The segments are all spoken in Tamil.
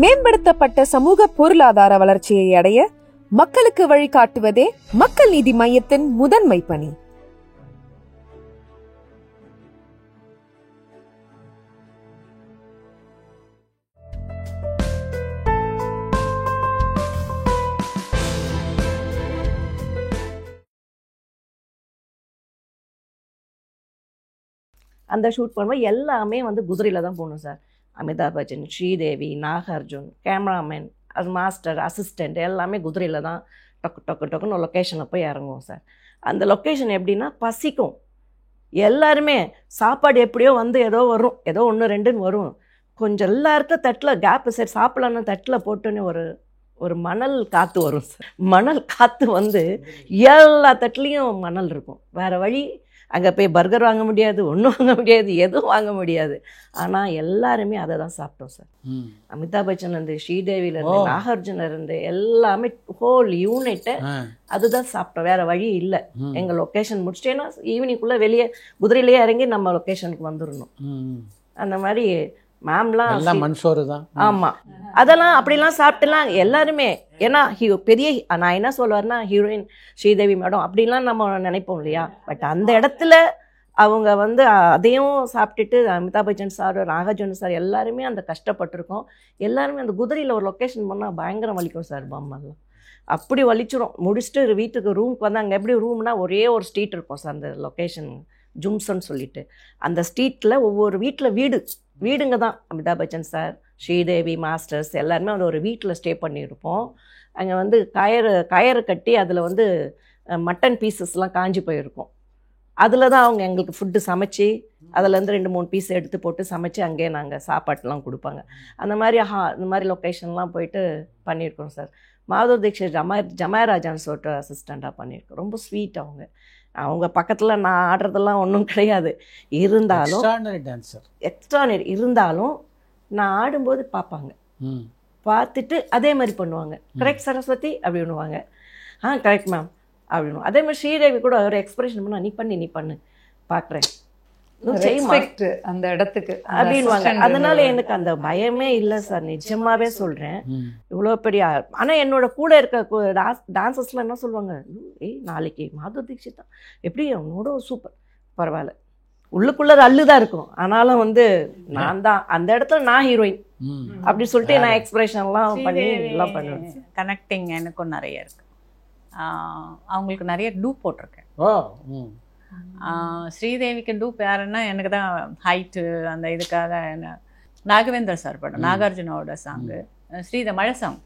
மேம்படுத்தப்பட்ட சமூக பொருளாதார வளர்ச்சியை அடைய மக்களுக்கு வழிகாட்டுவதே மக்கள் நீதி மையத்தின் முதன்மை பணி. அந்த ஷூட் பண்ணும்போது எல்லாமே வந்து குதிரையில் தான் போகணும் சார். அமிதாப் பச்சன், ஸ்ரீதேவி, நாகார்ஜுன், கேமராமேன், அது மாஸ்டர், அசிஸ்டண்ட் எல்லாமே குதிரையில் தான் டக்கு டக்கு டக்குன்னு லொக்கேஷனில் போய் இறங்குவோம் சார். அந்த லொக்கேஷன் எப்படின்னா பசிக்கும். எல்லாருமே சாப்பாடு எப்படியோ வந்து ஏதோ வரும், ஏதோ 1 2ன்னு வரும். கொஞ்சம் எல்லாருக்கும் தட்டில் கேப்பு சரி சாப்பிட்லான்னு தட்டில் போட்டோன்னே ஒரு மணல் காற்று வரும் சார். மணல் காற்று வந்து எல்லா தட்டுலேயும் மணல் இருக்கும். வேறு வழி அங்கே போய் பர்கர் வாங்க முடியாது, ஒன்றும் வாங்க முடியாது, எதுவும் வாங்க முடியாது. ஆனால் எல்லாருமே அதை தான் சாப்பிட்டோம் சார். அமிதாப் பச்சன்லேருந்து, ஸ்ரீதேவிலேருந்து, நாகார்ஜுனிலேருந்து எல்லாமே ஹோல் யூனிட்டை அதுதான் சாப்பிட்டோம். வேறு வழி இல்லை. எங்கள் லொக்கேஷன் முடிச்சிட்டேன்னா ஈவினிங்குள்ளே வெளியே குதிரையிலேயே இறங்கி நம்ம லொக்கேஷனுக்கு வந்துடணும். அந்த மாதிரி மேம்லாம் மண்சோறு தான். ஆமாம், அதெல்லாம் அப்படிலாம் சாப்பிட்டுலாம் எல்லாருமே. ஏன்னா பெரிய நான் என்ன சொல்லுவார்னா ஹீரோயின் ஸ்ரீதேவி மேடம் அப்படின்லாம் நம்ம நினைப்போம் இல்லையா. பட் அந்த இடத்துல அவங்க வந்து அதையும் சாப்பிட்டுட்டு அமிதாப் பச்சன் சார், நாகார்ஜுன சார் எல்லாருமே அந்த கஷ்டப்பட்டிருக்கோம். எல்லாருமே அந்த குதிரையில் ஒரு லொக்கேஷன் பண்ணால் பயங்கரம் வலிக்கும் சார். பம்மெல்லாம் அப்படி வலிச்சிரும். முடிச்சுட்டு வீட்டுக்கு ரூமுக்கு வந்து அங்கே எப்படி ரூம்னா ஒரே ஒரு ஸ்ட்ரீட் இருக்கும் சார். அந்த லொக்கேஷன் ஜும்சன்னு சொல்லிட்டு அந்த ஸ்ட்ரீட்டில் ஒவ்வொரு வீட்டில் வீடுங்க தான். அமிதாப் பச்சன் சார், ஸ்ரீதேவி, மாஸ்டர்ஸ் எல்லாருமே அந்த ஒரு வீட்டில் ஸ்டே பண்ணியிருப்போம். அங்கே வந்து கயிறு கட்டி அதில் வந்து மட்டன் பீசஸ்லாம் காஞ்சி போயிருக்கும். அதில் தான் அவங்க எங்களுக்கு ஃபுட்டு சமைச்சி அதிலேருந்து 2-3 பீஸ் எடுத்து போட்டு சமைச்சு அங்கேயே நாங்கள் சாப்பாட்டெலாம் கொடுப்பாங்க. அந்த மாதிரி இந்த மாதிரி லொக்கேஷன்லாம் போயிட்டு பண்ணியிருக்கோம் சார். மாதவ் தீக்ஷித் ஜமாயராஜான்னு சொல்லிட்டு அசிஸ்டண்ட்டாக பண்ணியிருக்கோம். ரொம்ப ஸ்வீட். அவங்க பக்கத்தில் நான் ஆடுறதெல்லாம் ஒன்றும் கிடையாது. இருந்தாலும் எக்ஸ்ட்ரானரி இருந்தாலும் நான் ஆடும்போது பார்ப்பாங்க. பார்த்துட்டு அதே மாதிரி பண்ணுவாங்க. கரெக்ட் சரஸ்வதி அப்படின்னுவாங்க. கரெக்ட் மேம் அப்படின்னு. அதே மாதிரி ஸ்ரீதேவி கூட ஒரு எக்ஸ்பிரஷன் பண்ணா, நீ பண்ணு பார்க்குறேன் அந்த இடத்துக்கு அப்படின்வாங்க. அதனால எனக்கு அந்த பயமே இல்லை சார். நிஜமாவே சொல்கிறேன். இவ்வளோ பெரிய ஆனால் என்னோட கூட இருக்க டான்சர்ஸ்லாம் என்ன சொல்லுவாங்க, நாளைக்கு மாதவ் தீக்ஷித் தான் எப்படி அவனோட சூப்பர் பரவாயில்ல. உள்ளுக்குள்ள அள்ளுதான் இருக்கும். ஆனாலும் வந்து நான் தான் அந்த இடத்துல நான் ஹீரோயின் அப்படி சொல்லிட்டு நான் எக்ஸ்பிரஷன்லாம் பண்ணி எல்லாம் பண்ணுவேன். கனெக்டிங் எனக்கும் நிறைய இருக்கு. அவங்களுக்கு நிறைய டூப் போட்டிருக்கேன். ஸ்ரீதேவிக்கு டூப் யாருன்னா எனக்கு தான் ஹைட்டு அந்த இதுக்காக என்ன நாகவேந்தர் சார் படம், நாகார்ஜுனோட சாங்கு மழை சாங்.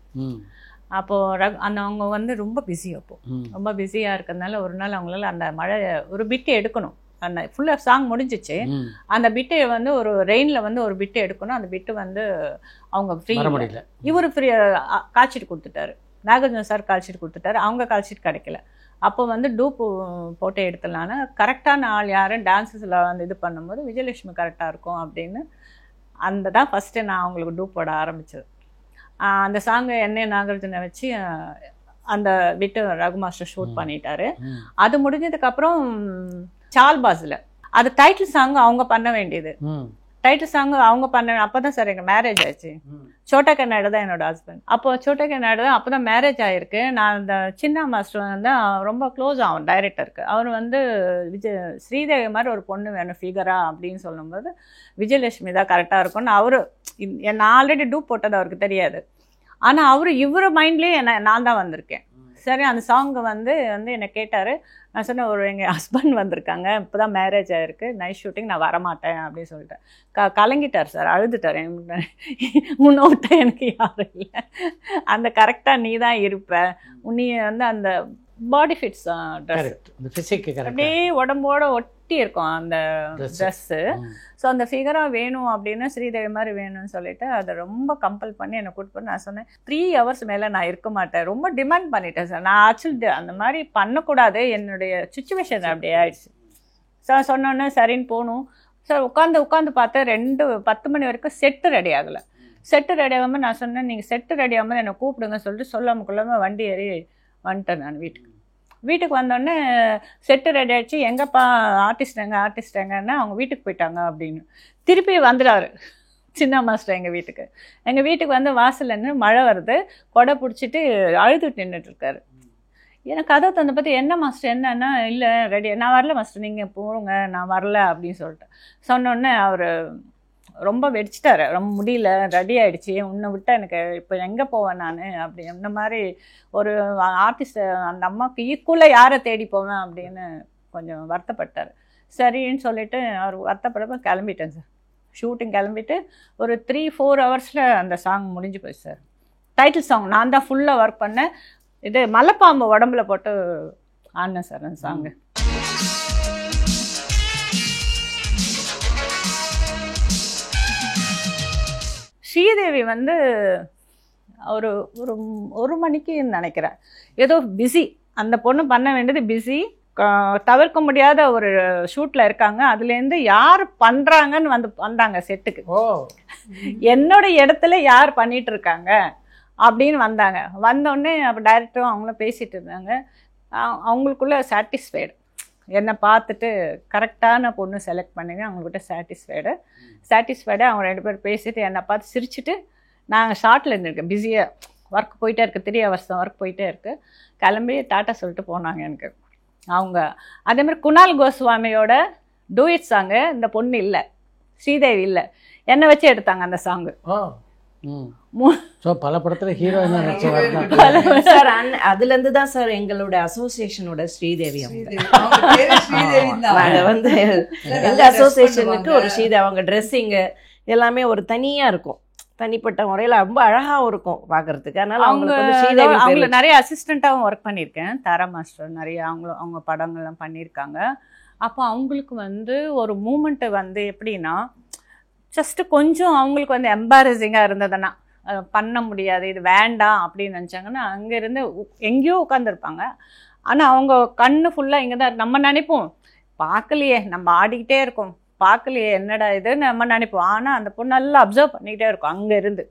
அப்போது அவங்க வந்து ரொம்ப பிஸி. அப்போது ரொம்ப பிஸியாக இருக்கிறதுனால ஒரு நாள் அவங்களால அந்த மழை ஒரு பிட்டு எடுக்கணும். அந்த ஃபுல்லாக சாங் முடிஞ்சிச்சு. அந்த பிட்டு வந்து ஒரு ரெயினில் வந்து ஒரு பிட்டு எடுக்கணும். அந்த பிட்டு வந்து அவங்க ஃப்ரீ, இவர் ஃப்ரீ காய்ச்சிட்டு கொடுத்துட்டாரு. நாகார்ஜுன சார் காய்ச்சிட்டு கொடுத்துட்டாரு. அவங்க காய்ச்சிட்டு கிடைக்கல. அப்போ வந்து டூப்பு போட்டு எடுத்துடலான்னு கரெக்டான ஆள் யாரும் டான்ஸஸில் வந்து இது பண்ணும்போது விஜயலட்சுமி கரெக்டாக இருக்கும் அப்படின்னு அந்த தான் ஃபஸ்ட்டு நான் அவங்களுக்கு டூப் போட ஆரம்பித்தது. அந்த சாங்கை என்னை நாகார்ஜுனை வச்சு அந்த விட்டு ரகு மாஸ்டர் ஷூட் பண்ணிட்டாரு. அது முடிஞ்சதுக்கப்புறம் சால்பாஸில் அது டைட்டில் சாங் அவங்க பண்ண வேண்டியது. டைட்டில் சாங் அவங்க பண்ண அப்போ தான் சார் எங்கள் மேரேஜ் ஆச்சு. சோட்டா கர்நாடு தான் என்னோட ஹஸ்பண்ட். அப்போ சோட்டா கர்நாடு தான் அப்போ தான் மேரேஜ் ஆகிருக்கு. நான் அந்த சின்ன மாஸ்டர் வந்து ரொம்ப க்ளோஸ் ஆகும் டைரக்டருக்கு. அவர் வந்து ஸ்ரீதேவி மாதிரி ஒரு பொண்ணு வேணும் ஃபிகரா அப்படின்னு சொல்லும்போது விஜயலட்சுமி தான் கரெக்டாக இருக்கும்னு அவர் நான் ஆல்ரெடி டூப் போட்டது அவருக்கு தெரியாது. ஆனால் இவர் மைண்ட்லேயே நான் தான் வந்திருக்கேன். சரி அந்த சாங்கு வந்து என்னை கேட்டார். நான் சொன்னேன் ஒரு எங்கள் ஹஸ்பண்ட் வந்திருக்காங்க, இப்போ தான் மேரேஜ் ஆகிருக்கு, நைட் ஷூட்டிங், நான் வரமாட்டேன் அப்படின்னு சொல்லிட்டேன். கலங்கிட்டார் சார், அழுதுட்டார். உன்னை விட்டா எனக்கு யாரும் இல்லை, அந்த கரெக்டாக நீ தான் இருப்ப, நீ வந்து அந்த பாடி ஃபிட்ஸ் ட்ரெஸ் அப்படியே உடம்போட ஒட்டி இருக்கும் அந்த ட்ரெஸ்ஸு. ஸோ அந்த ஃபிகராக வேணும் அப்படின்னு ஸ்ரீதேவி மாதிரி வேணும்னு சொல்லிட்டு அதை ரொம்ப கம்பல் பண்ணி என்னை கூட்டு போய் நான் சொன்னேன் 3 hours மேலே நான் இருக்க மாட்டேன். ரொம்ப டிமாண்ட் பண்ணிட்டேன் சார். நான் ஆக்சுவலி அந்த மாதிரி பண்ணக்கூடாது, என்னுடைய சுச்சுவேஷன் அப்படி ஆயிடுச்சு. சார் சொன்னோன்னே சரின்னு போகணும் சார். உட்காந்து பார்த்தேன் 10 மணி வரைக்கும் செட்டு ரெடி ஆகலை. செட்டு ரெடி ஆகாமல் நான் சொன்னேன் நீங்கள் செட்டு ரெடி ஆகாமல் என்னை கூப்பிடுங்க சொல்லிட்டு சொல்லாமல் வண்டி ஏறி வந்துட்டேன் நான் வீட்டுக்கு வந்தோடனே செட்டு ரெடி ஆகிடுச்சு. எங்கப்பா ஆர்டிஸ்ட் எங்கன்னா அவங்க வீட்டுக்கு போயிட்டாங்க அப்படின்னு திருப்பி வந்துடாரு. சின்ன மாஸ்டர் எங்கள் வீட்டுக்கு வந்து வாசல்ல மழை வருது, கொடை பிடிச்சிட்டு அழுதுட்டு நின்றுட்டு இருக்காரு. எனக்கு கதை தந்து பார்த்து என்ன மாஸ்டர் என்னன்னா, இல்லை ரெடி, நான் வரல மாஸ்டர், நீங்கள் போங்க நான் வரல அப்படின்னு சொல்லிட்டு சொன்னோடனே அவர் ரொம்ப வெடிச்சிட்டாரு. ரொம்ப முடியல, ரெடி ஆகிடுச்சி, உன்னை விட்டால் எனக்கு இப்போ எங்கே போவேன் நான் அப்படி, இந்த மாதிரி ஒரு ஆர்டிஸ்ட்டை அந்த அம்மாவுக்கு ஈக்குவலாக யாரை தேடி போவேன் அப்படின்னு கொஞ்சம் வருத்தப்பட்டார். சரின்னு சொல்லிட்டு அவர் வருத்தப்படப்போ கிளம்பிட்டேன் சார். ஷூட்டிங் கிளம்பிட்டு ஒரு 3-4 ஹவர்ஸில் அந்த சாங் முடிஞ்சு போச்சு சார். டைட்டில் சாங் நான் தான் ஃபுல்லாக ஒர்க் பண்ணேன். இது மலைப்பாம்பு உடம்புல போட்டு ஆடினேன் சார் அந்த சாங்கு. ஸ்ரீதேவி வந்து ஒரு ஒரு 1 மணிக்கு நினைக்கிறேன், ஏதோ பிஸி, அந்த பொண்ணு பண்ண வேண்டியது பிஸி, தவிர்க்க முடியாத ஒரு ஷூட்டில் இருக்காங்க. அதுலேருந்து யார் பண்ணுறாங்கன்னு வந்தாங்க செட்டுக்கு. என்னோட இடத்துல யார் பண்ணிட்டு இருக்காங்க அப்படின்னு வந்தாங்க. வந்தோடனே அப்போ டைரக்டரும் அவங்களும் பேசிகிட்டு இருந்தாங்க. அவங்களுக்குள்ள சாட்டிஸ்ஃபைடு, என்னை பார்த்துட்டு கரெக்டான பொண்ணு செலக்ட் பண்ணுங்க அவங்கக்கிட்ட சாட்டிஸ்ஃபைடு. அவங்க 2 பேர் பேசிட்டு என்னை பார்த்து சிரிச்சுட்டு, நாங்கள் ஷார்ட்டில் இருந்துருக்கேன், பிஸியாக ஒர்க் போயிட்டே இருக்குது, 3 hours தான் ஒர்க் போயிட்டே இருக்குது, கிளம்பி டாட்டா சொல்லிட்டு போனாங்க எனக்கு அவங்க. அதேமாதிரி குணால் கோஸ்வாமியோட டூயிட் சாங்கு இந்த பொண்ணு இல்லை, ஸ்ரீதேவி இல்லை, என்னை வச்சு எடுத்தாங்க அந்த சாங்கு. பல படத்துல ஹீரோயினா சார். அதுலேருந்து தான் சார் எங்களோட அசோசியேஷனோட ஸ்ரீதேவி நாங்கள் வந்து எங்கள் அசோசியேஷனுக்கு ஒரு ஸ்ரீதேவி, அவங்க ட்ரெஸ்ஸிங்கு எல்லாமே ஒரு தனியாக இருக்கும், தனிப்பட்ட முறையில் ரொம்ப அழகாகவும் இருக்கும் பார்க்கறதுக்கு. அதனால அவங்க நிறைய அசிஸ்டண்ட்டாகவும் ஒர்க் பண்ணியிருக்கேன். தாரா மாஸ்டர் நிறைய அவங்க படங்கள்லாம் பண்ணியிருக்காங்க. அப்போ அவங்களுக்கு வந்து ஒரு மூமெண்ட்டு வந்து எப்படின்னா, ஜஸ்ட்டு கொஞ்சம் அவங்களுக்கு வந்து எம்பாரசிங்காக இருந்ததுன்னா பண்ண முடியாது, இது வேண்டாம் அப்படின்னு நினச்சாங்கன்னா அங்கேருந்து எங்கேயோ உட்காந்துருப்பாங்க. ஆனால் அவங்க கண்ணு ஃபுல்லாக இங்கே தான். நம்ம நினைப்போம் பார்க்கலையே, நம்ம ஆடிக்கிட்டே இருக்கோம், பார்க்கலையே என்னடா இதுன்னு நம்ம நினைப்போம். ஆனால் அந்த பொண்ணு நல்லா அப்சர்வ் பண்ணிக்கிட்டே இருக்கும் அங்கே இருந்து.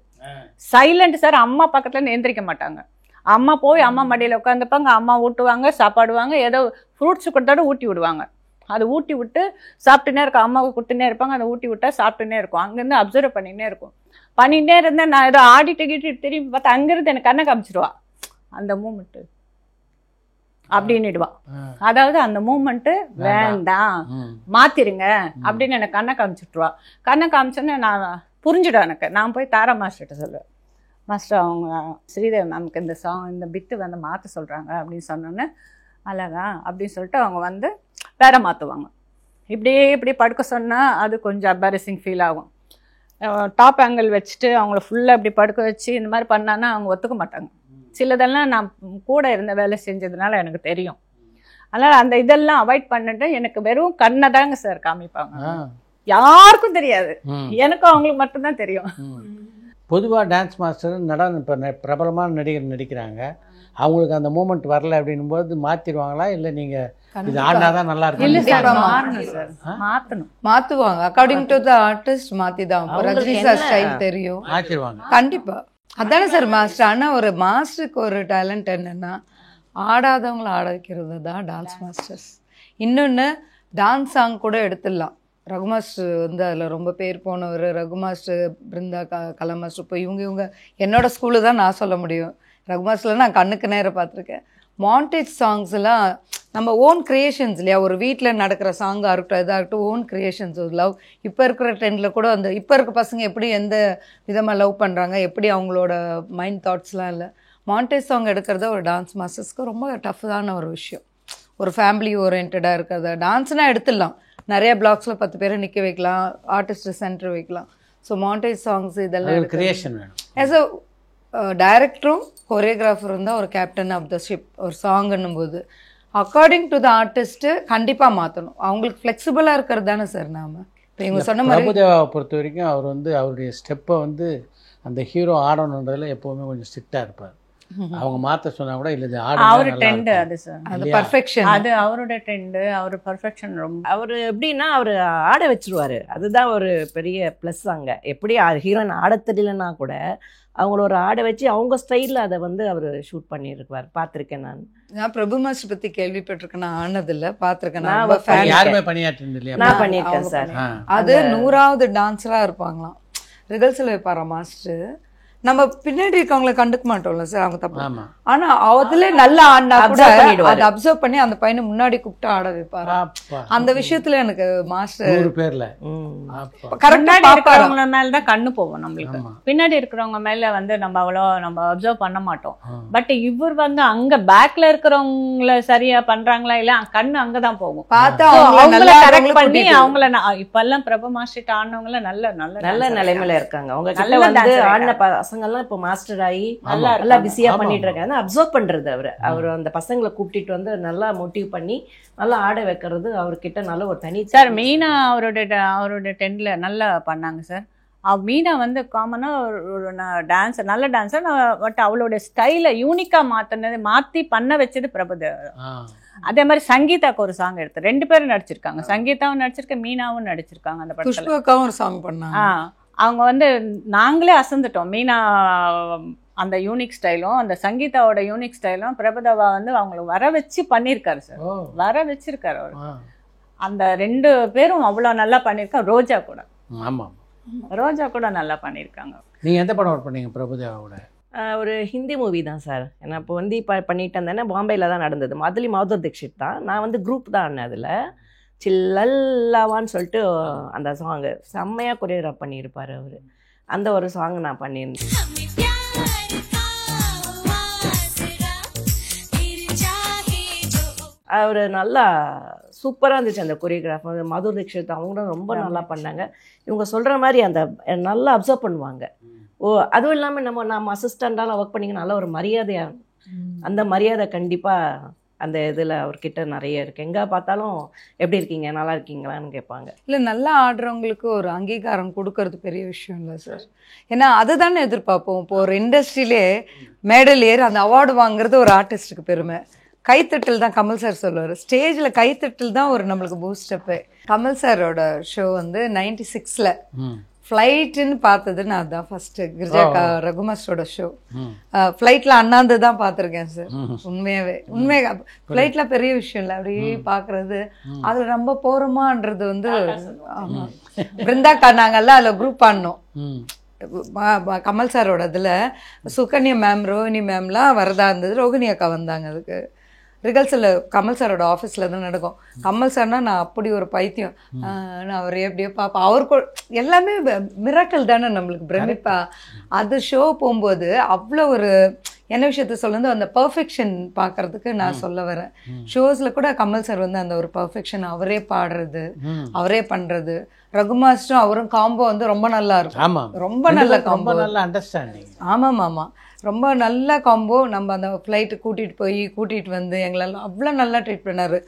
Silent sir. அம்மா பக்கத்தில் எழுந்திரிக்க மாட்டாங்க. அம்மா போய் அம்மா மடியில் உட்காந்துப்பாங்க, அம்மா ஊட்டுவாங்க, சாப்பாடுவாங்க, ஏதோ ஃப்ரூட்ஸ் கொடுத்தாட ஊட்டி விடுவாங்க. அதை ஊட்டி விட்டு சாப்பிட்டுனே இருக்கும், அம்மாவுக்கு கொடுத்துனே இருப்பாங்க, அதை ஊட்டி விட்டா சாப்பிட்டுனே இருக்கும். அங்கேருந்து அப்சர்வ் பண்ணிகிட்டே இருந்தேன். நான் ஏதோ ஆடிட்டு திரும்பி பார்த்தா அங்கேருந்து எனக்கு கண்ணை காமிச்சிடுவா, அந்த மூமெண்ட்டு அப்படின்னுடுவா. அதாவது அந்த மூமெண்ட்டு வேண்டாம், மாத்திருங்க அப்படின்னு எனக்கு கண்ணை காமிச்சிட்டுருவா. கண்ணை காமிச்சோன்னே நான் புரிஞ்சிடும் எனக்கு. நான் போய் தாரா மாஸ்டர்கிட்ட சொல்லுவேன், மாஸ்டர் அவங்க ஸ்ரீதேவி மேம்க்கு இந்த சாங் இந்த பிட்டு வந்து மாற்ற சொல்கிறாங்க அப்படின்னு சொன்னோன்னே, அழகா அப்படின்னு சொல்லிட்டு அவங்க வந்து வேற மாற்றுவாங்க. இப்படி படுக்க சொன்னால் அது கொஞ்சம் அம்பாரசிங் ஃபீல் ஆகும். டாப் ஆங்கிள் வச்சுட்டு அவங்கள ஃபுல்லாக இப்படி படுக்க வச்சு இந்த மாதிரி பண்ணான்னா அவங்க ஒத்துக்க மாட்டாங்க. சிலதெல்லாம் நான் கூட இருந்த வேலை செஞ்சதுனால எனக்கு தெரியும். அதனால் அந்த இதெல்லாம் அவாய்ட் பண்ணிட்டு எனக்கு வெறும் கண்ணை தாங்க சார் காமிப்பாங்க. யாருக்கும் தெரியாது, எனக்கும் அவங்களுக்கு மட்டும்தான் தெரியும். பொதுவாக டான்ஸ் மாஸ்டர் நடனம் இப்போ பிரபலமான நடிகர் நடிக்கிறாங்க, அவங்களுக்கு அந்த மூமெண்ட் வரல அப்படின்னும் போது மாத்திடுவாங்களா, இல்லை நீங்கள் இது ஆடினாதான் நல்லா இருக்கும்? மாத்துவாங்க. அக்கார்டிங் டு த ஆர்டிஸ்ட் மாத்தி தான். ரஜினி சார் ஸ்டைல் தெரியும், மாத்திடுவாங்க கண்டிப்பா. அதானே சார் மாஸ்டர். ஆனால் ஒரு மாஸ்டருக்கு ஒரு டேலண்ட் என்னன்னா, ஆடாதவங்களை ஆட வைக்கிறது தான் டான்ஸ் மாஸ்டர்ஸ். இன்னொன்று டான்ஸ் சாங் கூட எடுத்துடலாம். ரகு மாஸ்டர் வந்து அதில் ரொம்ப பேர் போனவர். ரகு மாஸ்டர், பிருந்தா, கலா மாஸ்டர். இப்போ இவங்க என்னோட ஸ்கூலு தான் நான் சொல்ல முடியும். ரகு மாஸ்டரில் நான் கண்ணுக்கு நேரம் பார்த்துருக்கேன். மாண்டேஜ் சாங்ஸ் எல்லாம் நம்ம ஓன் கிரியேஷன்ஸ் இல்லையா, ஒரு வீட்டில் நடக்கிற சாங்காக இருக்கட்டும், இதாகட்டும், ஓன் கிரியேஷன்ஸ். ஒரு லவ் இப்போ இருக்கிற ட்ரெண்டில் கூட அந்த இப்போ இருக்க பசங்க எப்படி எந்த விதமாக லவ் பண்ணுறாங்க, எப்படி அவங்களோட மைண்ட் தாட்ஸ்லாம் இல்லை. மாண்டேஜ் சாங் எடுக்கிறத ஒரு டான்ஸ் மாஸ்டர்ஸ்க்கு ரொம்ப டஃப்பான ஒரு விஷயம். ஒரு ஃபேமிலி ஓரியன்டாக இருக்கிறத டான்ஸ்னால் எடுத்துடலாம், நிறைய பிளாக்ஸில் 10 பேரை நிற்க வைக்கலாம், ஆர்டிஸ்ட் சென்டர் வைக்கலாம். ஸோ மாண்டேஜ் சாங்ஸ் இதெல்லாம் கிரியேஷன் வேணும். ஆஸ் அ டைரக்டரும் கொரியோகிராஃபரும் தான் ஒரு கேப்டன் ஆஃப் த ஷிப். ஒரு சாங்குன்னும் போது அக்கார்டிங் டு த ஆர்டிஸ்ட்டு கண்டிப்பாக மாற்றணும். அவங்களுக்கு ஃப்ளெக்சிபிளாக இருக்கிறது தானே சார். நாம் இப்போ இவங்க சொன்ன மாதிரி பிரபுதேவாவை பொறுத்த வரைக்கும் அவர் வந்து அவருடைய ஸ்டெப்பை வந்து அந்த ஹீரோ ஆடணுன்றதுல எப்போவுமே கொஞ்சம் ஸ்ட்ரிக்டாக இருப்பார். அவங்க மாற்ற சொன்னால் கூட இல்லை அவரு ட்ரெண்டு அது சார், அது பர்ஃபெக்ஷன், அது அவரோட ட்ரெண்டு, அவர் பர்ஃபெக்ஷன். ரொம்ப அவர் எப்படின்னா அவர் ஆட வச்சிருவாரு, அதுதான் ஒரு பெரிய ப்ளஸ். அங்கே எப்படி ஹீரோயின் ஆட தெரியலன்னா கூட அவங்கள ஒரு ஆட வச்சு அவங்க ஸ்டைலில் அதை வந்து அவர் ஷூட் பண்ணியிருக்குவார். பார்த்துருக்கேன் நான் பிரபு மாஸ்டர் பற்றி கேள்விப்பட்டிருக்கேன், நான் ஆனதில்லை, பார்த்துருக்கேன். யாருமே பணியாற்றினது இல்லையா? நான் பண்ணியிருக்கேன் சார். அது 100வது டான்ஸராக இருப்பாங்களாம். ரிகல்சல் வைப்பாரா மாஸ்டர், நம்ம பின்னாடி இருக்கவங்கள கண்டுக்க மாட்டோம்ல சார், அவங்க தப்பு. ஆமா. ஆனா அதுல நல்லா ஆடினா கூட Observe பண்ணிடுவாரு. அதை அப்சர்வ் பண்ணி அந்த பையனை முன்னாடி கூப்பிட்டு ஆட வைப்பாரு. அப்பா. அந்த விஷயத்துல எனக்கு மாஸ்டர் 100 பேர்ல ம். அப்பா. கரெக்டா முன்னாடி பாப்பாரு. இருக்கிறவங்க மேலதான் கண்ணு போவோம் நம்மளுக்கு. ஆமா. பின்னாடி இருக்கிறவங்க மேல வந்து நம்ம அவ்வளோ நம்ம அப்சர்வ் பண்ண மாட்டோம். ஆ. பட் இவர் வந்து அங்க பேக்ல இருக்கிறவங்கள சரியா பண்றாங்களா இல்ல கண்ணு அங்கதான் போகும். பார்த்தா So, அவங்கள அவங்கள நல்லா கரெக்ட் ஆடுறவங்கள பண்ணி கூட்டிட்டு அவங்கள இப்பெல்லாம் பிரபு மாஸ்டர் ஆடினவங்கள நல்ல நல்ல நல்ல dancer நிலைமையில இருக்காங்க. அவங்க கிட்ட நல்ல வந்து dancer ஆடின பசங்க எல்லாம் இப்போ மாஸ்டர் ஆகி நல்லா நல்லா இருக்காங்க. பிஸியா ஆமா, பண்ணிட்டு ஆமா. இருக்காங்க. அப்சர்வ் பண்றது அவர் அந்த பசங்களை கூப்பிட்டு வந்து நல்லா மோட்டிவ் பண்ணி நல்லா ஆட வைக்கிறது அவர்கிட்ட நல்ல ஒரு தனி சார் மீனா அவரோட டென்ல நல்லா பண்ணாங்க சார். மீனா வந்து காமனா ஒரு டான்ஸர், நல்ல டான்ஸர். பட் அவளோட ஸ்டைலை யூனிக்கா மாத்தி பண்ண வச்சது பிரபுதேவா. ஆ. அதே மாதிரி சங்கீதாக்கு ஒரு சாங் எடுத்து 2 பேரும் நடிச்சிருக்காங்க. சங்கீதாவும் நடிச்சிருக்க, மீனாவும் நடிச்சிருக்காங்க அந்த படத்துல. புஷ்பக்காவும் ஒரு சாங் பண்ணாங்க. அவங்க வந்து நாங்களே அசந்துட்டோம். மீனா அந்த யூனிக் ஸ்டைலும் அந்த சங்கீதாவோட யூனிக் ஸ்டைலும் பிரபுதேவா வந்து அவங்களை வர வச்சு பண்ணியிருக்காரு சார். ஓ. வர வச்சிருக்காரு அவர். ஆ. அந்த 2 பேரும் அவ்வளோ நல்லா பண்ணியிருக்காங்க. ரோஜா கூட நல்லா பண்ணியிருக்காங்க. நீங்க எந்த படம் ஒர்க் பண்ணீங்க பிரபுதேவாவோட? ஒரு ஹிந்தி மூவி தான் சார். நான் இப்போ வந்து பண்ணிட்டு இருந்தேன்னா பாம்பேல தான் நடந்தது. அதுலேயும் மாதுர் தீக்ஷித் தான். நான் வந்து குரூப் தான் ஆடினேன். அதில் சில்லல்லாவான்னு சொல்லிட்டு அந்த சாங்கு செம்மையாக கொரியோகிராஃப் பண்ணியிருப்பார் அவர். அந்த ஒரு சாங் நான் பண்ணியிருந்தேன். அவர் நல்லா சூப்பராக இருந்துச்சு அந்த கொரியோகிராஃப். மாதுர் தீக்ஷித் அவங்களும் ரொம்ப நல்லா பண்ணாங்க. இவங்க சொல்கிற மாதிரி அந்த நல்லா அப்சர்வ் பண்ணுவாங்க. அதுவும் இல்லாமல் நம்ம அசிஸ்டண்டாலாம் ஒர்க் பண்ணிங்க நல்ல ஒரு மரியாதையாக, அந்த மரியாதை கண்டிப்பாக அந்த இதில் அவர்கிட்ட நிறைய இருக்குது. எங்கே பார்த்தாலும் எப்படி இருக்கீங்க, நல்லா இருக்கீங்களான்னு கேட்பாங்க. இல்லை, நல்லா ஆடுறவங்களுக்கு ஒரு அங்கீகாரம் கொடுக்கறது பெரிய விஷயம் இல்லை சார். ஏன்னா அதுதானே எதிர்பார்ப்போம். இப்போ ஒரு இண்டஸ்ட்ரியிலே மேடல் ஏறி அந்த அவார்டு வாங்குறது ஒரு ஆர்டிஸ்ட்டுக்கு பெருமை. கைத்தட்டல் தான் கமல் சார் சொல்லுவார். ஸ்டேஜில் கைத்தட்டல் தான் ஒரு நம்மளுக்கு பூஸ்டப்பு. கமல் சாரோட ஷோ வந்து 96ல் ஃப்ளைட்டுன்னு பார்த்தது நான் அதுதான் ஃபர்ஸ்ட். கிரிஜா ரகுமாஸ்டரோட ஷோ ஃப்ளைட்ல அண்ணாந்து தான் பார்த்துருக்கேன் சார். உண்மையாக ஃப்ளைட்ல பெரிய விஷயம் இல்லை, அப்படியே பார்க்கறது. அதுல ரொம்ப போறோமான்றது வந்து பிருந்தாக்கா நாங்கெல்லாம் அதில் குரூப் ஆடினோம். கமல் சாரோட இதில் சுகன்யா மேம், ரோஹிணி மேம்லாம் வரதா இருந்தது. ரோஹிணி அக்கா வந்தாங்க. அதுக்கு ரிகல்சல் கமல் சாரோட ஆஃபீஸில் தான் நடக்கும். கமல் சார்னா நான் அப்படி ஒரு பைத்தியம். நான் அவரே எப்படியோ பார்ப்பேன். அவருக்கு எல்லாமே மிராக்கல் தானே நம்மளுக்கு பிரமிப்பா. அது ஷோ போகும்போது அவ்வளோ ஒரு என்ன விஷயத்த சொல்லுறது, அந்த பர்ஃபெக்ஷன் பார்க்கறதுக்கு நான் சொல்ல வரேன். ஷோஸில் கூட கமல் சார் வந்து அந்த ஒரு பர்ஃபெக்ஷன், அவரே பாடுறது, அவரே பண்ணுறது. ரகுமாஸ்டரும் அவரும் காம்போ வந்து ரொம்ப நல்லா இருக்கும். ரொம்ப நல்ல காம்போ, நல்ல அண்டர்ஸ்டாண்டிங். ஆமாம் ஆமாம், ரொம்ப நல்ல காம்போ. நம்ம அந்த ஃப்ளைட்டு கூட்டிகிட்டு வந்து எங்களெல்லாம் அவ்வளோ நல்லா ட்ரீட் பண்ணார்.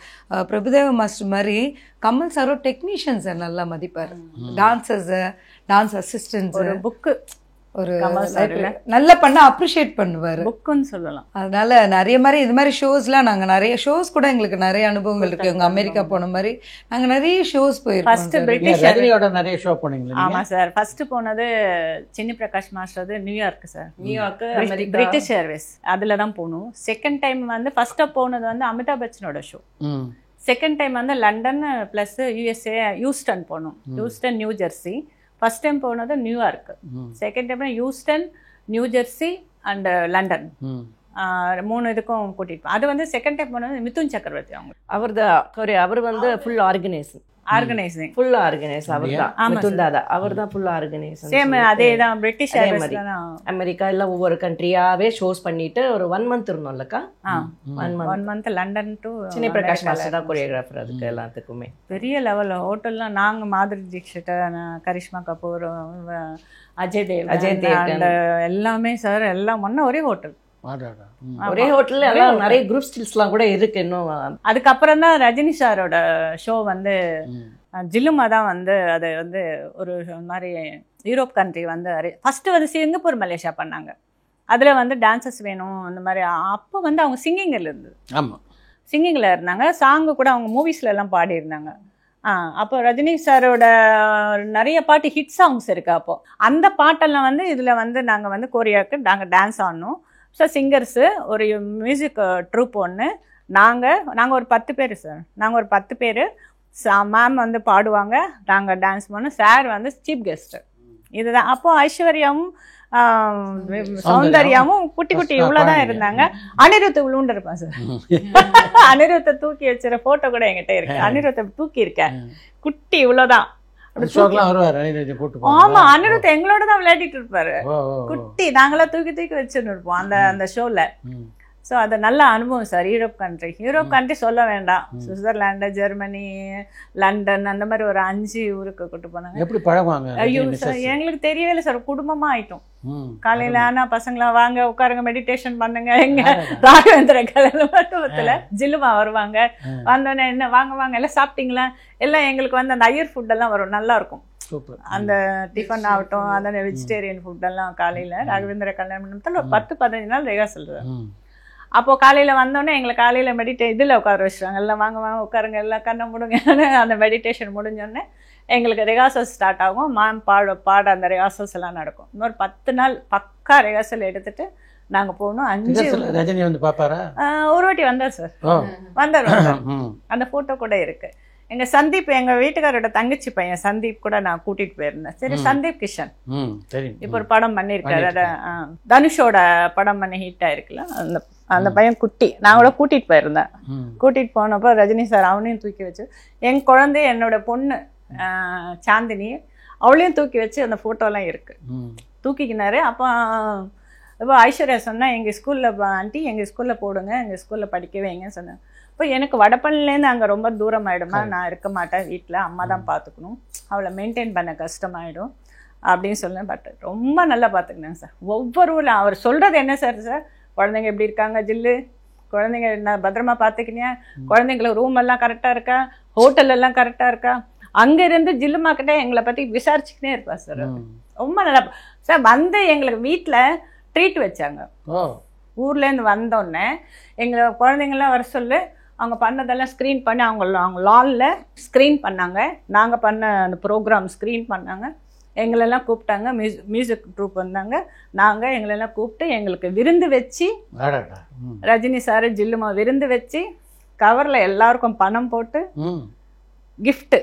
பிரபுதேவா மாஸ்டர் மாதிரி கமல் சாரும் டெக்னீஷியன்ஸை நல்லா மதிப்பார். டான்சர்ஸை, டான்ஸ் அசிஸ்டன்ஸ், ஒரு புக்கு ஒரு நல்லா பண்ண அப்ரிஷியேட் பண்ணுவார். புக்குன்னு சொல்லலாம். அதனால நிறைய மாதிரி இது மாதிரி ஷோஸ்லாம் நாங்கள் நிறைய ஷோஸ் கூட எங்களுக்கு நிறைய அனுபவங்கள் இருக்கு. எங்க அமெரிக்கா போன மாதிரி நாங்கள் நிறைய ஷோஸ் போயிருக்கோம். ரஜினியோட நிறைய ஷோ போனீங்களா? ஆமா சார். ஃபர்ஸ்ட் போனது Chinni Prakash master New York sir. New York British Airways அதுல தான் போகணும். செகண்ட் டைம் வந்து ஃபர்ஸ்ட் போனது வந்து அமிதாப் பச்சனோட ஷோ. செகண்ட் டைம் வந்து லண்டன் பிளஸ் யூஎஸ்ஏ ஹியூஸ்டன் போனோம். Houston, new Jersey. First time போனது New York, second time Houston, new Jersey and London. 3 இதுக்கும் கூட்டிட்டு. அது வந்து செகண்ட் டைம் போனது மிதுன் சக்கரவர்த்தி. அவர் வந்து ஃபுல் ஆர்கனைசிங் ஃபுல் ஆர்கனைஸ் அவர் தான். மிதுன் தாதா அவர் தான் ஃபுல் ஆர்கனைஸ். சேம் அதே தான். பிரிட்டிஷ் அமெரிக்கா இல்ல ஒவ்வொரு கண்ட்ரியாவே ஷோஸ் பண்ணிட்டு ஒரு 1 மந்த் இருந்தோம்லக்கா. 1 month London to Chinni Prakash master தான் கொரியோகிராஃபர். அதுக்கு எல்லாத்துக்குமே பெரிய லெவல் ஹோட்டல்லாம். நாங்க மாதுரி தீக்ஷித், கரிஷ்மா கபூர், அஜய் தேவ் எல்லாமே சார் எல்லாம் ஒண்ணா ஒரே ஹோட்டல். ஒரே ஹோட்டல்ல எல்லாம் நிறைய குரூப் ஸ்டில்ஸ்லாம் கூட இருக்கு இன்னும். அதுக்கப்புறம் தான் ரஜினி சாரோட ஷோ வந்து ஜில்லுமா தான் வந்து அது வந்து ஒரு மாதிரி யூரோப் கண்ட்ரி வந்து ஃபர்ஸ்ட் வந்து சிங்கப்பூர், மலேசியா பண்ணாங்க. அதுல வந்து டான்சர்ஸ் வேணும் அந்த மாதிரி. அப்போ வந்து அவங்க சிங்கிங்ல இருந்தது. சிங்கிங்ல இருந்தாங்க. சாங்கு கூட அவங்க மூவிஸ்ல எல்லாம் பாடி இருந்தாங்க. அப்போ ரஜினி சாரோட நிறைய பாட்டு ஹிட் சாங்ஸ் இருக்கு. அப்போ அந்த பாட்டெல்லாம் வந்து இதுல வந்து நாங்க வந்து கொரியாவுக்கு நாங்க டான்ஸ் ஆடணும். ஸோ சிங்கர்ஸு, ஒரு மியூசிக் ட்ரூப் ஒன்று, நாங்கள் ஒரு 10 பேர் சார். நாங்கள் ஒரு 10 பேர். மேம் வந்து பாடுவாங்க, நாங்கள் டான்ஸ் பண்ணோம். சார் வந்து சீஃப் கெஸ்ட்டு. இதுதான். அப்போ ஐஸ்வர்யாவும் சௌந்தர்யாவும் குட்டி குட்டி இவ்வளவுதான் இருந்தாங்க. அனிருத் இவ்வளோண்டு இருப்பான் சார். அனிருத்தை தூக்கி வச்சுற போட்டோ கூட என்கிட்ட இருக்கு. அனிருத்தை தூக்கி இருக்கேன், குட்டி இவ்வளவுதான். ஆமா, அனிருத் எங்களோட தான் விளையாடிட்டு இருப்பாரு. குட்டி நாங்களாம் தூக்கி தூக்கி வச்சுன்னு இருப்போம் அந்த ஷோல. ஸோ அது நல்ல அனுபவம் சார். யூரோப் கண்ட்ரி சொல்ல வேண்டாம். சுவிட்சர்லாண்டு, ஜெர்மனி, லண்டன், அந்த மாதிரி ஒரு 5 ஊருக்கு கூட்டு போனாங்க. எப்படி பழகுவாங்க? ஐயோ சார், எங்களுக்கு தெரியவே இல்லை சார். குடும்பமா ஆயிட்டோம். காலையில ஆனா பசங்களா வாங்க உட்காருங்க, மெடிடேஷன் பண்ணுங்க. எங்க ராகவேந்திர கல்யாண மண்டபத்துல ஜில்லுமா வருவாங்க. வந்தோடனே என்ன வாங்க வாங்க எல்லாம் சாப்பிட்டீங்களா, எல்லாம் எங்களுக்கு வந்து அந்த ஐயர் ஃபுட் எல்லாம் வரும், நல்லா இருக்கும். அந்த டிஃபன் ஆகட்டும், அந்த வெஜிடேரியன் ஃபுட் எல்லாம் காலையில ராகவேந்திர கல்யாண மண்டபத்துல 10-15 நாள் ரிஹர்சல். அப்போ காலையில வந்தோடனே எங்களை காலையில இதுல உட்கார வச்சுருவாங்க. எல்லாம் வாங்க வாங்க உட்காருங்க, எல்லாம் கண்ணை முடுங்க. அந்த மெடிடேஷன் முடிஞ்சோடனே எங்களுக்கு ரிஹர்சல்ஸ் ஸ்டார்ட் ஆகும். மேம் பாட அந்த ரிஹர்சல்ஸ் எல்லாம் நடக்கும். இன்னொரு 10 நாள் பக்கா ரிஹர்சல் எடுத்துட்டு நாங்க போகணும். 5 ரஜினி வந்து பாப்பாரா? ஒரு வாட்டி வந்தார் சார், வந்தார். அந்த போட்டோ கூட இருக்கு. எங்க சந்தீப், எங்க வீட்டுக்காரோட தங்கச்சி பையன் சந்தீப் கூட நான் கூட்டிட்டு போயிருந்தேன். சரி, சந்தீப் கிஷன் இப்ப ஒரு படம் பண்ணிருக்காரு, தனுஷோட படம் பண்ணி ஹிட் ஆயிருக்குல்ல, அந்த பையன் குட்டி. நான் கூட கூட்டிட்டு போயிருந்தேன். கூட்டிட்டு போனப்போ ரஜினி சார் அவனையும் தூக்கி வச்சு, என் குழந்தை என்னோட பொண்ணு சாந்தினி அவளையும் தூக்கி வச்சு அந்த போட்டோலாம் இருக்கு, தூக்கிக்கினாரு. அப்போ ஐஸ்வர்யா சொன்னா எங்க ஸ்கூல்ல ஆண்டி எங்க ஸ்கூல்ல போடுங்க, எங்க ஸ்கூல்ல படிக்க வைங்கன்னு சொன்னேன். இப்போ எனக்கு வடபழனிலேருந்து அங்கே ரொம்ப தூரம் ஆகிடுமா, நான் இருக்க மாட்டேன், வீட்டில் அம்மா தான் பார்த்துக்கணும், அவளை மெயின்டைன் பண்ண கஷ்டமாயிடும் அப்படின்னு சொன்னேன். பட் ரொம்ப நல்லா பார்த்துக்கினாங்க சார். ஒவ்வொரு ஊரில் அவர் சொல்கிறது என்ன சார், குழந்தைங்க எப்படி இருக்காங்க ஜில்லு, குழந்தைங்க நான் பத்திரமா பார்த்துக்கினியா, குழந்தைங்கள ரூம் எல்லாம் கரெக்டாக இருக்கா, ஹோட்டல் எல்லாம் கரெக்டாக இருக்கா, அங்கேருந்து ஜில்லுமா கிட்டே எங்களை பற்றி விசாரிச்சுக்கினே இருப்பா சார். ரொம்ப நல்லா சார். வந்து எங்களுக்கு வீட்டில் ட்ரீட் வச்சாங்க. ஊர்லேருந்து வந்தோடனே எங்களை குழந்தைங்கள்லாம் வர சொல்லு, அவங்க பண்ணதெல்லாம் ஸ்க்ரீன் பண்ணி அவங்க லானில் ஸ்க்ரீன் பண்ணாங்க. நாங்கள் பண்ண அந்த ப்ரோக்ராம் ஸ்க்ரீன் பண்ணாங்க. எங்களெல்லாம் கூப்பிட்டாங்க, மியூசிக் ட்ரூப் வந்தாங்க. நாங்கள் எங்களெல்லாம் கூப்பிட்டு எங்களுக்கு விருந்து வச்சு, ரஜினி சார் ஜில்லுமா விருந்து வச்சு, கவரில் எல்லாருக்கும் பணம் போட்டு, கிஃப்ட்டு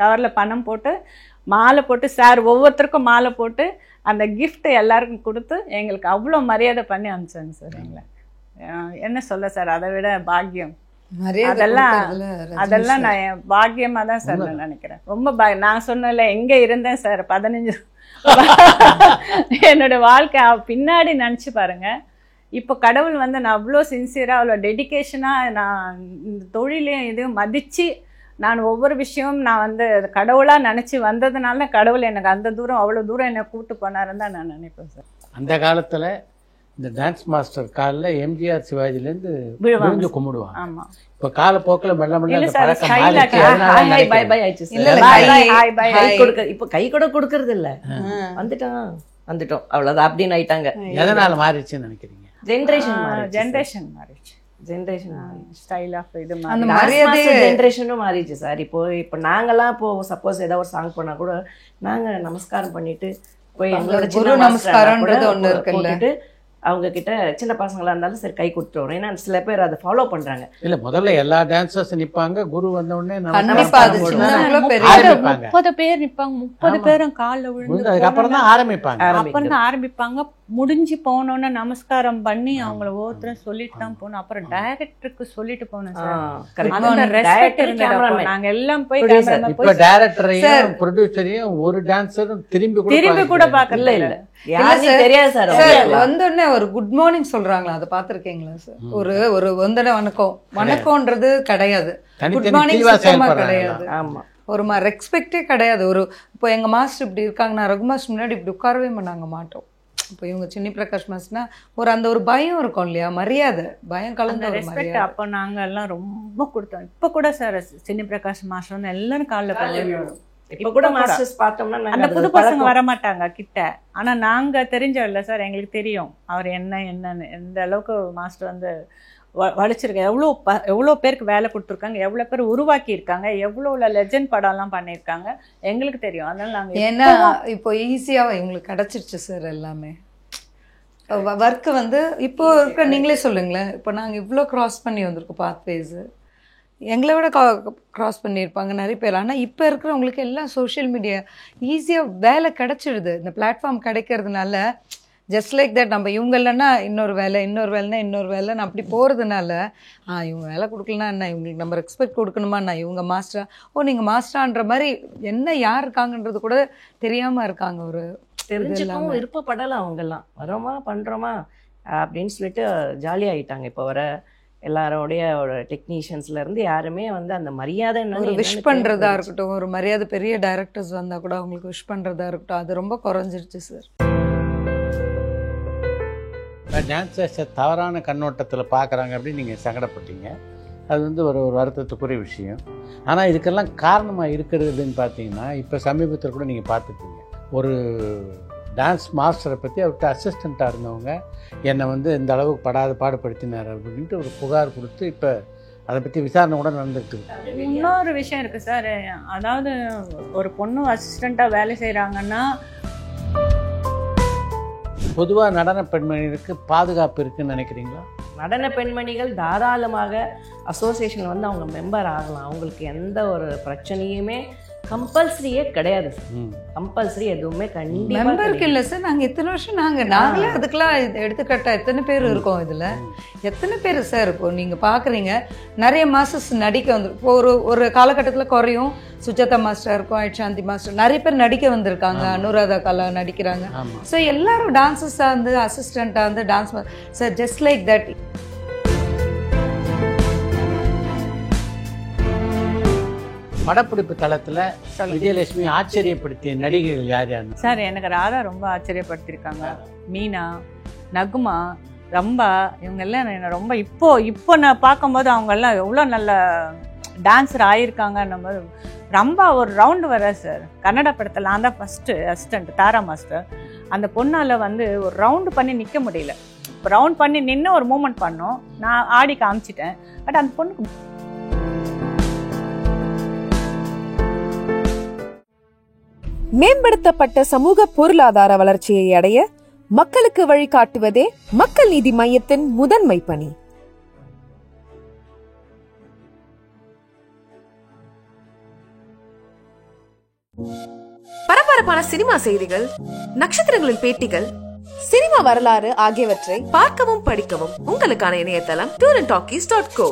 கவரில் பணம் போட்டு, மாலை போட்டு, சார் ஒவ்வொருத்தருக்கும் மாலை போட்டு அந்த கிஃப்ட் எல்லாருக்கும் கொடுத்து எங்களுக்கு அவ்வளோ மரியாதை பண்ணி அனுப்பிச்சாங்க சார். எங்களை என்ன சொல்ல சார், அதை விட பாக்கியம் அதெல்லாம் நான் பாக்கியமா தான் சார் நான் நினைக்கிறேன். ரொம்ப நான் சொன்னல எங்க இருந்தேன் சார் 15 என்னோட வாழ்க்கை பின்னாடி நினைச்சு பாருங்க. இப்போ கடவுள் வந்து நான் அவ்வளோ சின்சியரா அவ்வளோ டெடிக்கேஷனா நான் இந்த தொழிலையும் இதையும் மதிச்சு நான் ஒவ்வொரு விஷயமும் நான் வந்து கடவுளா நினைச்சு வந்ததுனால கடவுள் எனக்கு அந்த தூரம் அவ்வளோ தூரம் என்னை கூப்பிட்டு போனாருன்னு தான் நான் நினைப்பேன் சார். அந்த காலத்துல இந்த டான்ஸ் மாஸ்டர் காலில் எம்ஜிஆர் சிவாஜிலேருந்து விழுந்து கும்பிடுவாங்க. ஆமா, இப்போ காலப்போக்கில் மெல்ல மெல்ல இப்போ கை கூட கொடுக்கறது இல்ல, வந்துட்டோம் அவ்வளவுதான் அப்படின்னு ஆயிட்டாங்க. எதனால மாறிடுச்சுன்னு நினைக்கிறீங்க? ஜென்ரேஷன் மாறிடுச்சு. ஸ்டைல் ஆஃப் இது அந்த மரியாதை ஜென்ரேஷனும் மாறிடுச்சு சார். இப்போ நாங்கெல்லாம் இப்போ சப்போஸ் ஏதாவது ஒரு சாங் பண்ணா கூட நாங்க நமஸ்காரம் பண்ணிட்டு போய் எங்களோட குரு நமஸ்காரம்ன்றது ஒண்ணு இருக்குல்ல, அவங்க கிட்ட சின்ன பசங்களா இருந்தாலும் சரி கை கொடுத்துருவோம். ஏன்னா சில பேர் அதை ஃபாலோ பண்றாங்க. இல்ல முதல்ல எல்லா டான்சர்ஸ் நிப்பாங்க, குரு வந்த உடனே 30 பேர் நிப்பாங்க, 30 பேரும் காலில் விழுந்து அதுக்கப்புறம் தான் ஆரம்பிப்பாங்க. முடிஞ்சு போனோன்னு நமஸ்காரம் பண்ணி அவங்கள ஒவ்வொருத்தரும் சொல்லிட்டு தான் போனோம். அப்புறம் டைரக்டருக்கு சொல்லிட்டு போனோம் சார். நாங்க எல்லாம் போய் டைரக்டரையும் ப்ரொடியூசரையும் ஒரு டான்சரும் திரும்பி கூட பார்க்கல. இல்ல தெரியாது சார். வந்தோடனே ஒரு குட் மார்னிங் சொல்றாங்களா, அதை பாத்திருக்கீங்களா சார்? ஒரு வந்தோடனே வணக்கம்ன்றது கிடையாது, குட் மார்னிங் சுத்தமா கிடையாது. ஆமா, ஒரு ரெஸ்பெக்டே கிடையாது. இப்போ எங்க மாஸ்டர் இப்படி இருக்காங்கன்னா ரகுமாஸ்டர் முன்னாடி இப்படி உட்காரவே நாங்க மாட்டோம். இப்போ இவங்க சின்னி பிரகாஷ் மாஸ்டர்னா ஒரு பயம் இருக்கும் இல்லையா, மரியாதை பயம் கலந்த ரெஸ்பெக்ட். அப்போ நாங்க எல்லாம் ரொம்ப கொடுத்தோம். இப்போ கூட சார் சின்னி பிரகாஷ் மாஸ்டர் வந்து எல்லாரும் காலில் இப்ப கூட மாஸ்டர்ஸ் பார்த்தோம்னா அந்த புது பசங்க வர மாட்டாங்க கிட்ட. ஆனா நாங்க தெரிஞ்சோம் இல்ல சார், எங்களுக்கு தெரியும் அவர் என்னன்னு. எந்த அளவுக்கு மாஸ்டர் வந்து வலிச்சிருக்காங்க, எவ்வளோ பேருக்கு வேலை கொடுத்துருக்காங்க, எவ்வளோ பேர் உருவாக்கி இருக்காங்க, எவ்வளோ லெஜெண்ட் படம்லாம் பண்ணியிருக்காங்க, எங்களுக்கு தெரியும். அதனால நாங்கள் ஏன்னா இப்போ ஈஸியாக எங்களுக்கு கிடச்சிருச்சு சார் எல்லாமே. ஒர்க்கு வந்து இப்போ இருக்க நீங்களே சொல்லுங்களேன். இப்போ நாங்கள் இவ்வளோ க்ராஸ் பண்ணி வந்திருக்கோம் பாத்வேஸு. எங்களை விட க்ராஸ் பண்ணியிருப்பாங்க நிறைய பேர். ஆனால் இப்போ இருக்கிறவங்களுக்கு எல்லாம் சோஷியல் மீடியா ஈஸியாக வேலை கிடச்சிடுது. இந்த பிளாட்ஃபார்ம் கிடைக்கிறதுனால ஜஸ்ட் லைக் தட் நம்ம இவங்க இல்லைன்னா இன்னொரு வேலைன்னா இன்னொரு வேலைன்னு அப்படி போகிறதுனால இவங்க வேலை கொடுக்கலன்னா என்ன, இவங்களுக்கு நம்ம ரெஸ்பெக்ட் கொடுக்கணுமா, நான் இவங்க மாஸ்டரா, நீங்கள் மாஸ்டரான்ற மாதிரி என்ன யார் இருக்காங்கன்றது கூட தெரியாமல் இருக்காங்க. ஒரு தெரிஞ்சுக்கவும் விருப்பப்படலை அவங்கெல்லாம். வரோமா பண்ணுறோமா அப்படின்னு சொல்லிட்டு ஜாலியாகிட்டாங்க. இப்போ வர எல்லாரோடைய ஒரு டெக்னீஷியன்ஸ்லேருந்து யாருமே வந்து அந்த மரியாதை ஒரு விஷ் பண்ணுறதா இருக்கட்டும், ஒரு மரியாதை பெரிய டைரக்டர்ஸ் வந்தால் கூட அவங்களுக்கு விஷ் பண்ணுறதா இருக்கட்டும், அது ரொம்ப குறைஞ்சிருச்சு சார். டான்ஸர்ஸை தவறான கண்ணோட்டத்தில் பார்க்குறாங்க அப்படின்னு நீங்கள் சங்கடப்பட்டீங்க. அது வந்து ஒரு வருத்தத்துக்குரிய விஷயம். ஆனால் இதுக்கெல்லாம் காரணமாக இருக்கிறதுன்னு பார்த்தீங்கன்னா, இப்போ சமீபத்தில் கூட நீங்கள் பார்த்துருப்பீங்க, ஒரு டான்ஸ் மாஸ்டரை பற்றி அவர்கிட்ட அசிஸ்டண்ட்டாக இருந்தவங்க என்னை வந்து இந்த அளவுக்கு பாடுபடுத்தினார் அப்படின்ட்டு ஒரு புகார் கொடுத்து இப்போ அதை பற்றி விசாரணை கூட நடந்துட்டு இருக்கு. இன்னொரு விஷயம் இருக்குது சார். அதாவது ஒரு பொண்ணு அசிஸ்டண்ட்டாக வேலை செய்கிறாங்கன்னா பொதுவாக நடன பெண்மணிகளுக்கு பாதுகாப்பு இருக்குன்னு நினைக்கிறீங்களா? நடன பெண்மணிகள் தாராளமாக அசோசியேஷனில் வந்து அவங்க மெம்பர் ஆகலாம். அவங்களுக்கு எந்த ஒரு பிரச்சனையுமே கம்பல்சரியே கிடையாது. கம்பல்சரி எதுவுமே கண்டிப்பாக மெம்பருக்கு இல்லை சார். நாங்கள் இத்தனை வருஷம் நாங்களே அதுக்கெல்லாம் எடுத்துக்கிட்டா எத்தனை பேர் இருக்கோம் இதில், எத்தனை பேர் சார். இப்போ நீங்கள் பார்க்குறீங்க நிறைய மாஸ்டர்ஸ் நடிக்க வந்து இப்போ ஒரு காலகட்டத்தில் குறையும். சுஜாதா மாஸ்டர் இருக்கும், ஐட்சாந்தி மாஸ்டர், நிறைய பேர் நடிக்க வந்திருக்காங்க. அனுராதா கலா நடிக்கிறாங்க. ஸோ எல்லாரும் டான்ஸஸாக இருந்து அசிஸ்டண்ட்டாக இருந்து dance sir just like that. படப்பிடிப்பு தளத்தில் விஜயலட்சுமி ஆச்சரியப்படுத்திய நடிகைகள் யார் யாருன்னு சார்? எனக்கு ராதா ரொம்ப ஆச்சரியப்படுத்தியிருக்காங்க. மீனா, நகுமா, ரம்பா, இவங்கெல்லாம் என்னை ரொம்ப இப்போ நான் பார்க்கும்போது அவங்கெல்லாம் எவ்வளோ நல்ல டான்ஸர் ஆகியிருக்காங்கன்னும் போது. ரம்பா ஒரு ரவுண்டு வர சார் கன்னட படத்தில். நான் தான் ஃபஸ்ட்டு அசிஸ்டண்ட் தாரா மாஸ்டர். அந்த பொண்ணால் வந்து ஒரு ரவுண்டு பண்ணி நிற்க முடியல. இப்போ ரவுண்ட் பண்ணி நின்று ஒரு மூமெண்ட் பண்ணோம், நான் ஆடி காமிச்சிட்டேன். பட் அந்த பொண்ணுக்கு மேம்படுத்தப்பட்ட சமூக பொருளாதார வளர்ச்சியை அடைய மக்களுக்கு வழிகாட்டுவதே மக்கள் நீதி மையத்தின் முதன்மை பணி. பரபரப்பான சினிமா செய்திகள், நட்சத்திரங்களின் பேட்டிகள், சினிமா வரலாறு ஆகியவற்றை பார்க்கவும் படிக்கவும் உங்களுக்கான இணையதளம் tourantalkies.co.